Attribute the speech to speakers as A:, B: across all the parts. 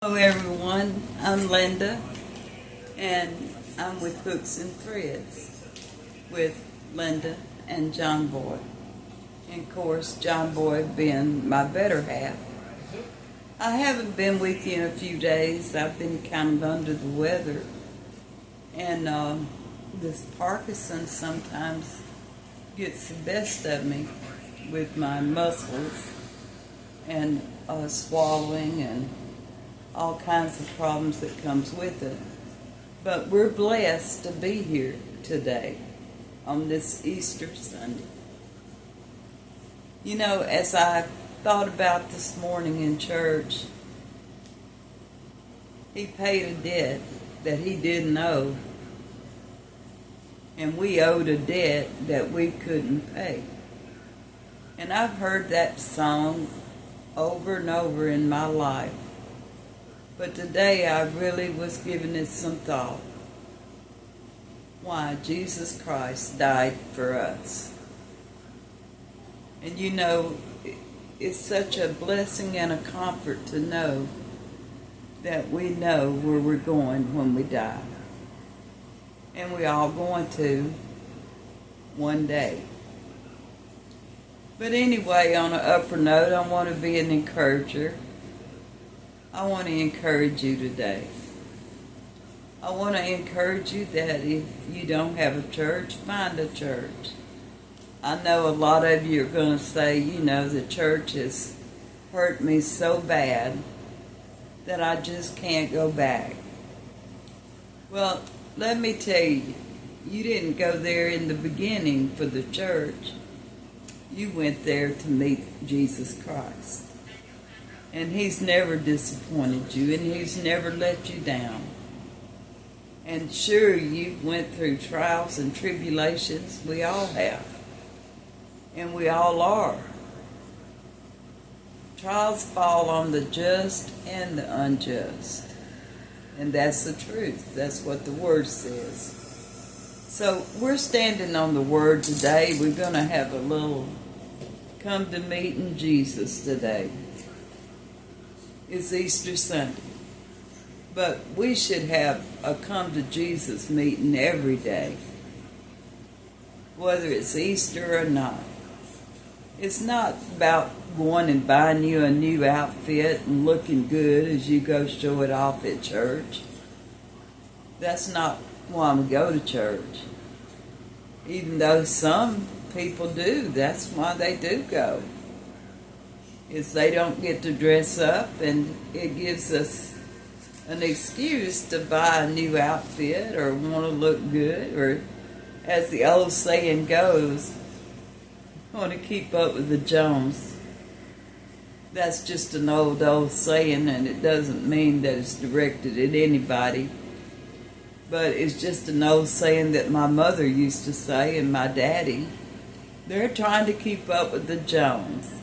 A: Hello everyone, I'm Linda and I'm with Hooks and Threads with Linda and John Boy. And of course, John Boy being my better half. I haven't been with you in a few days. I've been kind of under the weather. And this Parkinson sometimes gets the best of me with my muscles and swallowing and all kinds of problems that comes with it. But we're blessed to be here today on this Easter Sunday. You know, as I thought about this morning in church, he paid a debt that he didn't owe, and we owed a debt that we couldn't pay. And I've heard that song over and over in my life. But today I really was giving it some thought. Why Jesus Christ died for us. And you know, it's such a blessing and a comfort to know that we know where we're going when we die. And we all going to one day. But anyway, on an upper note, I want to be an encourager. I want to encourage you today. I want to encourage you that if you don't have a church, find a church. I know a lot of you are going to say, you know, the church has hurt me so bad that I just can't go back. Well, let me tell you, you didn't go there in the beginning for the church. You went there to meet Jesus Christ. And he's never disappointed you, and he's never let you down. And sure, you went through trials and tribulations. We all have. And we all are. Trials fall on the just and the unjust. And that's the truth. That's what the Word says. So we're standing on the Word today. We're going to have a little come to meeting Jesus today. It's Easter Sunday. But we should have a come to Jesus meeting every day, whether it's Easter or not. It's not about going and buying you a new outfit and looking good as you go show it off at church. That's not why we go to church. Even though some people do, that's why they do go. Is they don't get to dress up, and it gives us an excuse to buy a new outfit or want to look good, or as the old saying goes, want to keep up with the Jones. That's just an old saying, and it doesn't mean that it's directed at anybody, but it's just an old saying that my mother used to say and my daddy. They're trying to keep up with the Jones.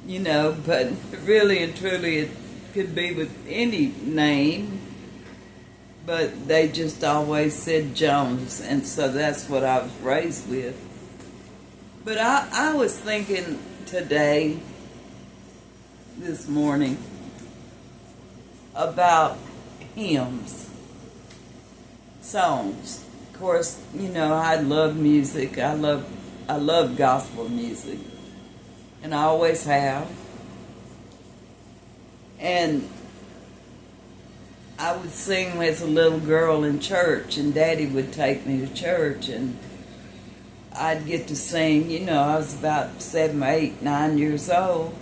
A: You know, but really and truly it could be with any name, but they just always said Jones, and so that's what I was raised with. But I was thinking today, this morning, about hymns, songs. Of course, you know, I love music. I love gospel music. And I always have. And I would sing as a little girl in church, and Daddy would take me to church, and I'd get to sing. You know, I was about 7, 8, 9 years old.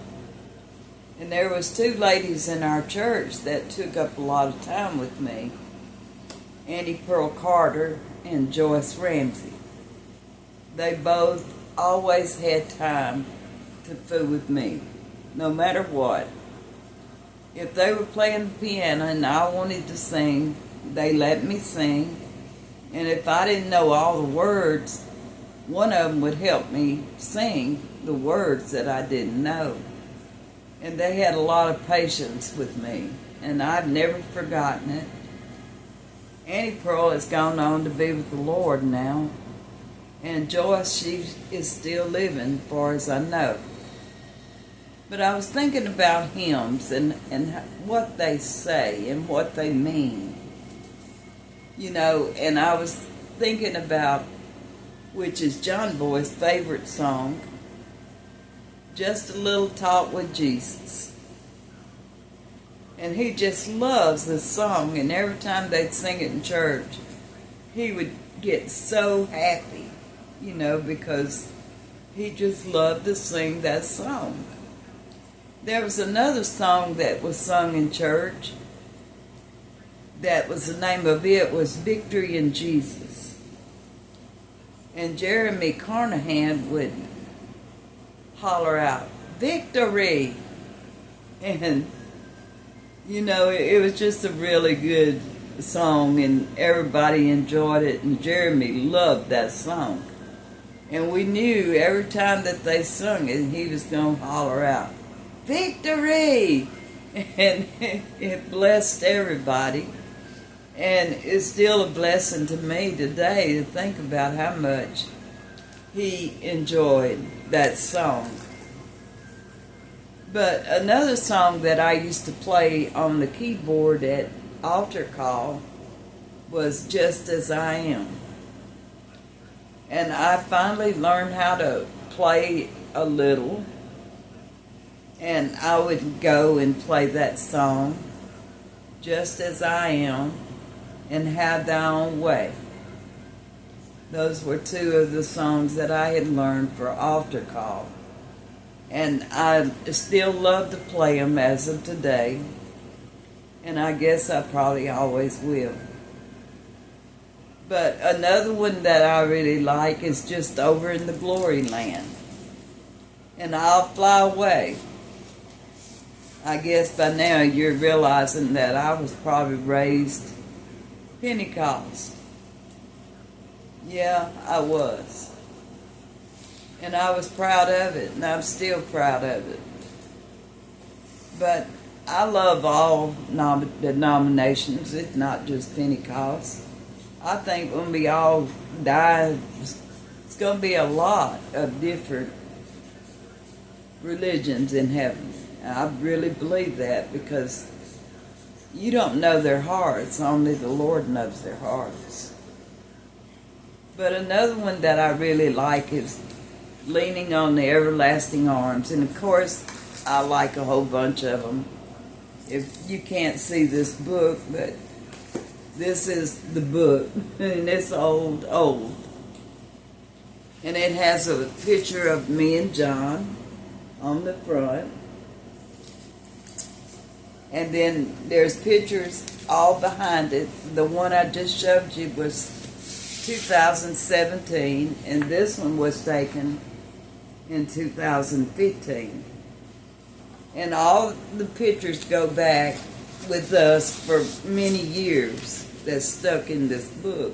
A: And there was 2 ladies in our church that took up a lot of time with me. Annie Pearl Carter and Joyce Ramsey. They both always had time to fool with me, no matter what. If they were playing the piano and I wanted to sing, they let me sing. And if I didn't know all the words, one of them would help me sing the words that I didn't know. And they had a lot of patience with me, and I've never forgotten it. Annie Pearl has gone on to be with the Lord now, and Joyce, she is still living, as far as I know. But I was thinking about hymns and what they say and what they mean. You know, and I was thinking about, which is John Boy's favorite song, Just a Little Talk with Jesus. And he just loves this song, and every time they'd sing it in church, he would get so happy, you know, because he just loved to sing that song. There was another song that was sung in church. That was the name of it was Victory in Jesus. And Jeremy Carnahan would holler out, "Victory!" And, you know, it was just a really good song, and everybody enjoyed it, and Jeremy loved that song. And we knew every time that they sung it, he was going to holler out, "Victory!" And it blessed everybody. And it's still a blessing to me today to think about how much he enjoyed that song. But another song that I used to play on the keyboard at altar call was Just As I Am. And I finally learned how to play a little. And I would go and play that song, Just As I Am, and Have Thy Own Way. Those were two of the songs that I had learned for altar call. And I still love to play them as of today. And I guess I probably always will. But another one that I really like is Just Over in the Glory Land. And I'll Fly Away. I guess by now you're realizing that I was probably raised Pentecost. Yeah, I was. And I was proud of it, and I'm still proud of it. But I love all denominations. It's not just Pentecost. I think when we all die, it's going to be a lot of different religions in heaven. I really believe that, because you don't know their hearts. Only the Lord knows their hearts. But another one that I really like is Leaning on the Everlasting Arms. And of course, I like a whole bunch of them. If you can't see this book, but this is the book. And it's old. And it has a picture of me and John on the front. And then there's pictures all behind it. The one I just showed you was 2017, and this one was taken in 2015. And all the pictures go back with us for many years that's stuck in this book.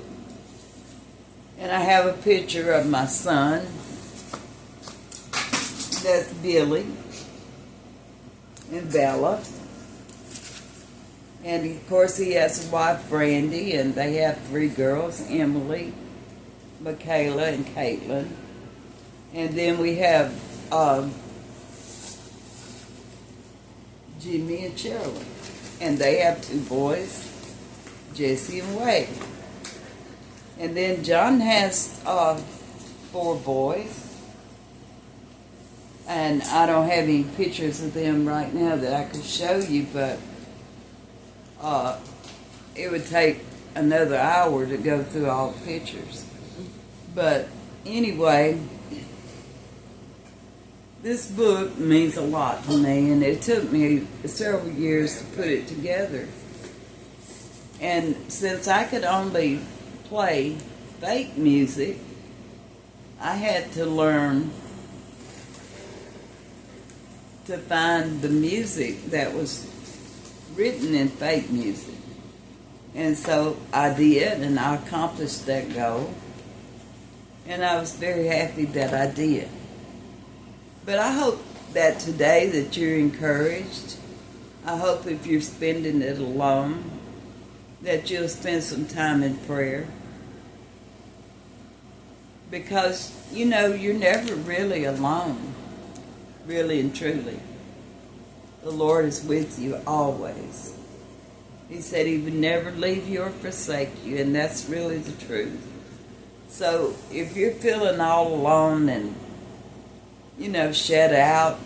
A: And I have a picture of my son. That's Billy and Bella. And of course he has a wife, Brandy, and they have 3 girls, Emily, Michaela, and Caitlin. And then we have Jimmy and Shirley. And they have 2 boys, Jesse and Wade. And then John has 4 boys. And I don't have any pictures of them right now that I could show you, but it would take another hour to go through all the pictures. But anyway, this book means a lot to me, and it took me several years to put it together. And since I could only play fake music, I had to learn to find the music that was written in fake music. And so I did, and I accomplished that goal. And I was very happy that I did. But I hope that today that you're encouraged. I hope if you're spending it alone, that you'll spend some time in prayer. Because, you know, you're never really alone, really and truly. The Lord is with you always. He said He would never leave you or forsake you, and that's really the truth. So if you're feeling all alone and, shut out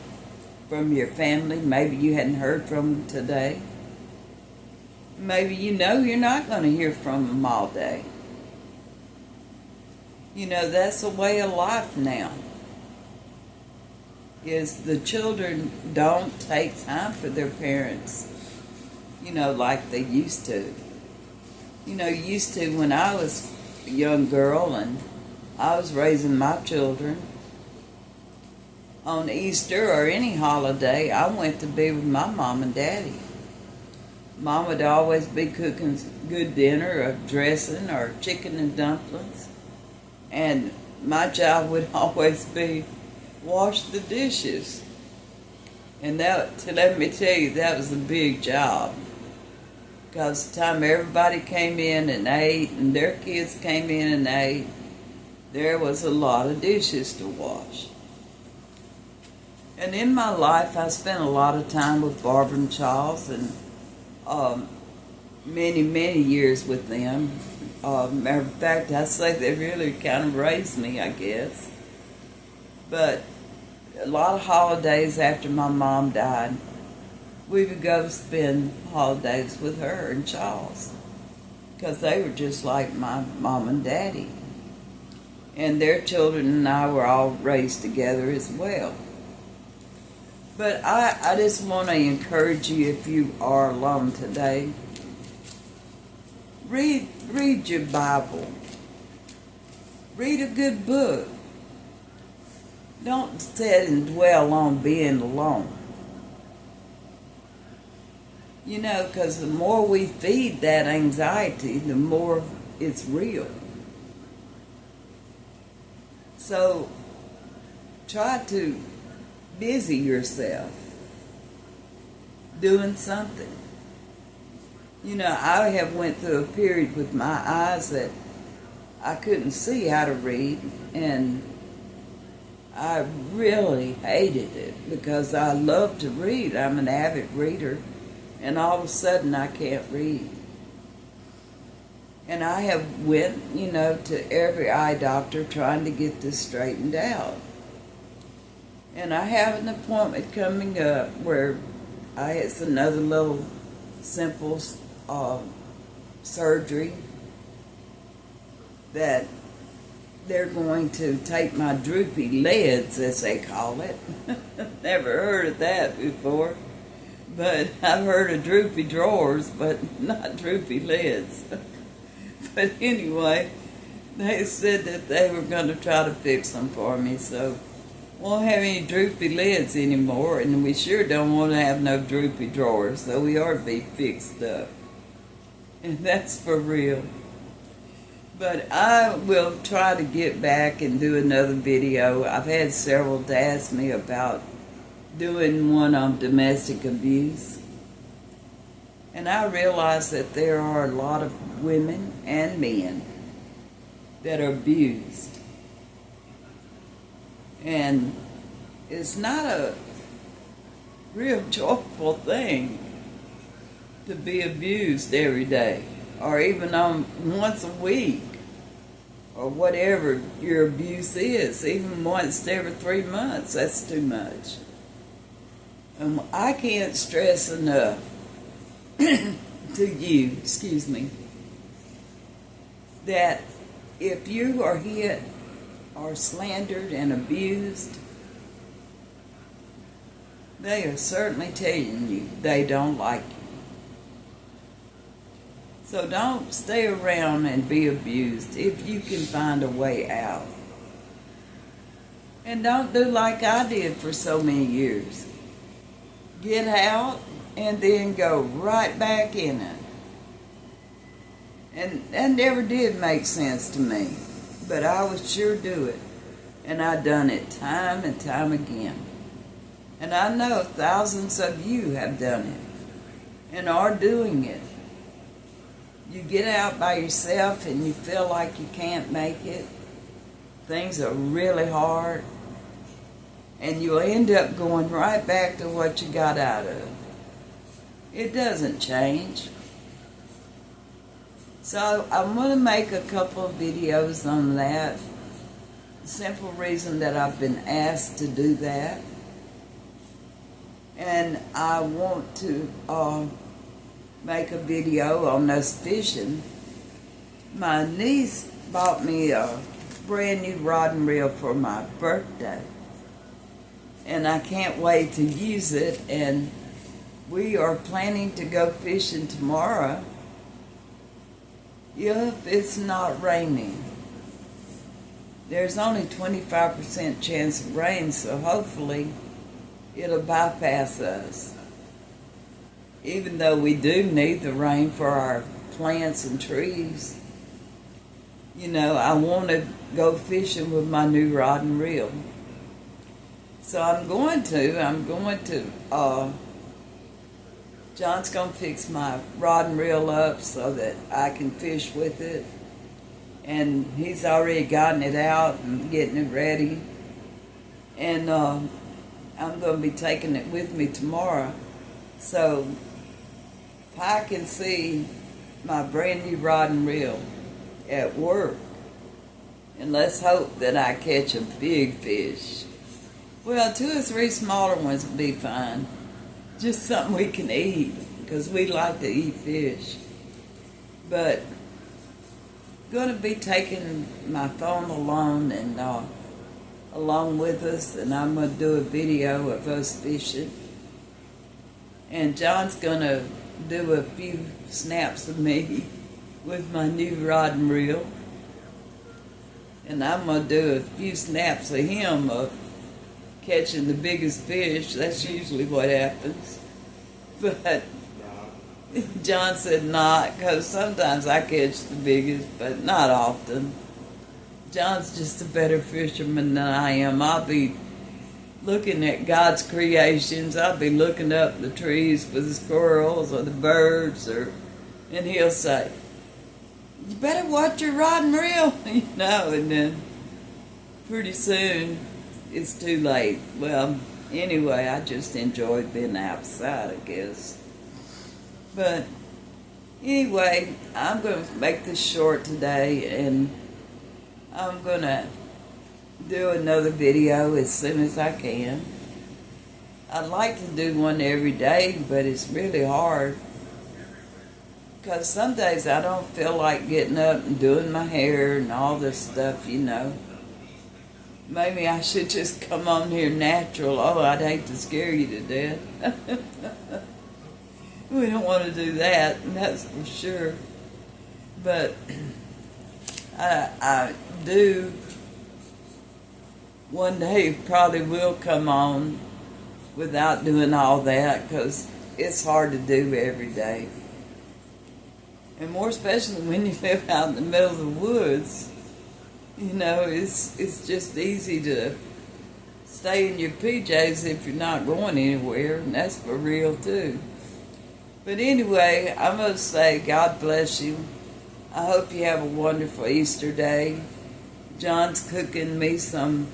A: from your family, maybe you hadn't heard from them today. Maybe you're not going to hear from them all day. That's a way of life now. Is the children don't take time for their parents, like they used to. Used to when I was a young girl and I was raising my children, on Easter or any holiday, I went to be with my mom and daddy. Mom would always be cooking good dinner or dressing or chicken and dumplings. And my job would always be wash the dishes. And let me tell you, that was a big job. Because the time everybody came in and ate, and their kids came in and ate, there was a lot of dishes to wash. And in my life, I spent a lot of time with Barbara and Charles, and many, many years with them. Matter of fact, I say they really kind of raised me, I guess. But a lot of holidays after my mom died, we would go spend holidays with her and Charles, because they were just like my mom and daddy. And their children and I were all raised together as well. But I just want to encourage you, if you are alone today, read your Bible. Read a good book. Don't sit and dwell on being alone. Because the more we feed that anxiety, the more it's real. So try to busy yourself doing something. I have went through a period with my eyes that I couldn't see how to read, and I really hated it because I love to read. I'm an avid reader, and all of a sudden I can't read. And I have went, to every eye doctor trying to get this straightened out. And I have an appointment coming up where it's another little simple surgery that they're going to take my droopy lids, as they call it. Never heard of that before. But I've heard of droopy drawers, but not droopy lids. But anyway, they said that they were going to try to fix them for me, so won't have any droopy lids anymore, and we sure don't want to have no droopy drawers, so we ought to be fixed up. And that's for real. But I will try to get back and do another video. I've had several to ask me about doing one on domestic abuse. And I realize that there are a lot of women and men that are abused. And it's not a real joyful thing to be abused every day, or even on once a week, or whatever your abuse is. Even once every 3 months, that's too much. And I can't stress enough to you, that if you are hit or slandered and abused, they are certainly telling you they don't like you. So don't stay around and be abused if you can find a way out. And don't do like I did for so many years. Get out and then go right back in it. And that never did make sense to me. But I would sure do it. And I've done it time and time again. And I know thousands of you have done it and are doing it. You get out by yourself and you feel like you can't make it. Things are really hard. and you'll end up going right back to what you got out of. It doesn't change. So I'm going to make a couple of videos on that. The simple reason that I've been asked to do that. And I want to make a video on us fishing. My niece bought me a brand new rod and reel for my birthday. And I can't wait to use it. And we are planning to go fishing tomorrow if it's not raining. There's only 25% chance of rain, so hopefully it'll bypass us. Even though we do need the rain for our plants and trees, you know, I want to go fishing with my new rod and reel. So I'm going to, John's going to fix my rod and reel up so that I can fish with it. And he's already gotten it out and getting it ready. And I'm going to be taking it with me tomorrow. So if I can see my brand new rod and reel at work, and let's hope that I catch a big fish. Well, 2 or 3 smaller ones will be fine. Just something we can eat, because we like to eat fish. But going to be taking my phone along and along with us, and I'm going to do a video of us fishing. And John's going to do a few snaps of me with my new rod and reel. And I'm going to do a few snaps of him of catching the biggest fish. That's usually what happens. But John said not, because sometimes I catch the biggest, but not often. John's just a better fisherman than I am. I'll be looking at God's creations. I'll be looking up the trees for the squirrels or the birds, and he'll say, "You better watch your rod and reel," you know, and then pretty soon it's too late. Well, anyway, I just enjoyed being outside, I guess. But anyway, I'm going to make this short today, and I'm going to do another video as soon as I can. I'd like to do one every day, but it's really hard. Because some days I don't feel like getting up and doing my hair and all this stuff, you know. Maybe I should just come on here natural. Oh, I'd hate to scare you to death. We don't want to do that, that's for sure. But I do one day probably will come on without doing all that, because it's hard to do every day. And more especially when you live out in the middle of the woods. You know, it's just easy to stay in your PJs if you're not going anywhere, and that's for real too. But anyway, I'm going to say God bless you. I hope you have a wonderful Easter day. John's cooking me some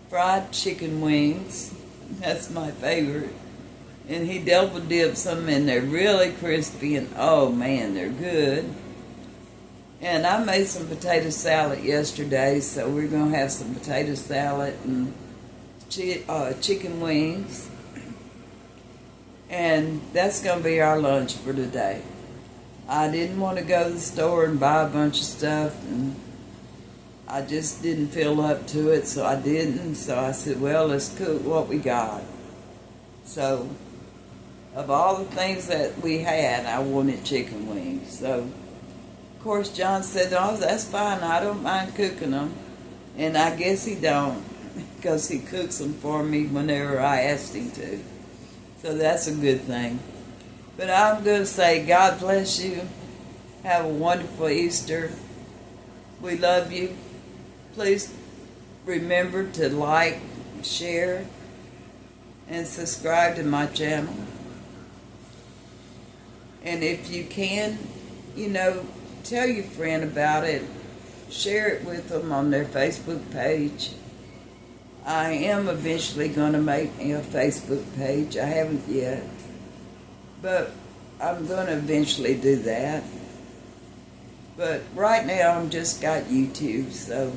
A: fried chicken wings. That's my favorite. And he double dipped some in there, really crispy, and oh man, they're good. And I made some potato salad yesterday, so we're going to have some potato salad and chicken wings. And that's going to be our lunch for today. I didn't want to go to the store and buy a bunch of stuff, and I just didn't feel up to it, so I didn't. So I said, well, let's cook what we got. So of all the things that we had, I wanted chicken wings. So, of course, John said, oh, that's fine. I don't mind cooking them. And I guess he don't, because he cooks them for me whenever I asked him to. So that's a good thing. But I'm going to say God bless you. Have a wonderful Easter. We love you. Please remember to like, share, and subscribe to my channel. And if you can, you know, tell your friend about it. Share it with them on their Facebook page. I am eventually going to make me a Facebook page. I haven't yet, but I'm going to eventually do that. But right now I'm just got YouTube, so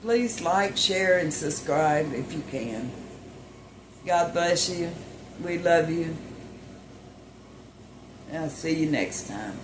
A: please like, share, and subscribe if you can. God bless you. We love you. And I'll see you next time.